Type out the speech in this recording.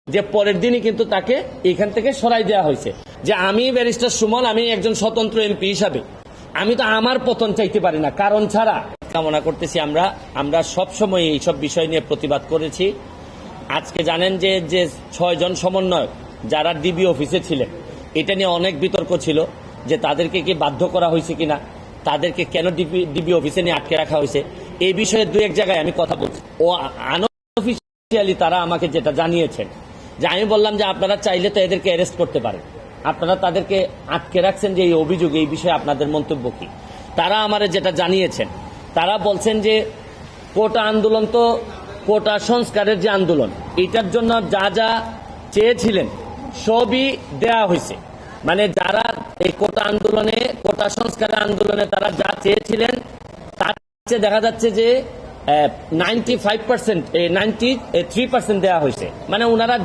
যে পরের দিনই কিন্তু তাকে এখান থেকে সরাই দেওয়া হয়েছে। যে আমি ব্যারিস্টার সুমন, আমি একজন স্বতন্ত্র এমপি হিসাবে আমি তো আমার পতন চাইতে পারি না কারণ ছাড়া। কামনা করতেছি আমরা সবসময় এইসব বিষয় নিয়ে প্রতিবাদ করেছি। আজকে জানেন যে 6 জন সমন্বয়ক যারা ডিবি অফিসে ছিলেন, এটা নিয়ে অনেক বিতর্ক ছিল যে তাদেরকে কি বাধ্য করা হয়েছে কিনা, তাদেরকে কেন ডিবি অফিসে নিয়ে আটকে রাখা হয়েছে, এই বিষয়ে 2-1 জায়গায় আমি কথা বলছি। ও আনঅফিশিয়ালি তারা আমাকে যেটা জানিয়েছেন যে আমি বললাম যে আপনারা চাইলে তো এদেরকে অ্যারেস্ট করতে পারেন, আপনারা তাদেরকে আটকে রাখছেন যে এই অভিযোগ, এই বিষয়ে আপনাদের মন্তব্য কি। তারা আমারে যেটা জানিয়েছেন, তারা বলছেন যে কোটা আন্দোলন তো কোটা সংস্কারের যে আন্দোলন, এটার জন্য যা যা চেয়েছিলেন সবই দেয়া হয়েছে। মানে যারা এই কোটা আন্দোলনে, কোটা সংস্কারের আন্দোলনে তারা যা চেয়েছিলেন তার চেয়ে দেখা যাচ্ছে যে 95%, 93% দেওয়া হয়েছে। মানে ওনারা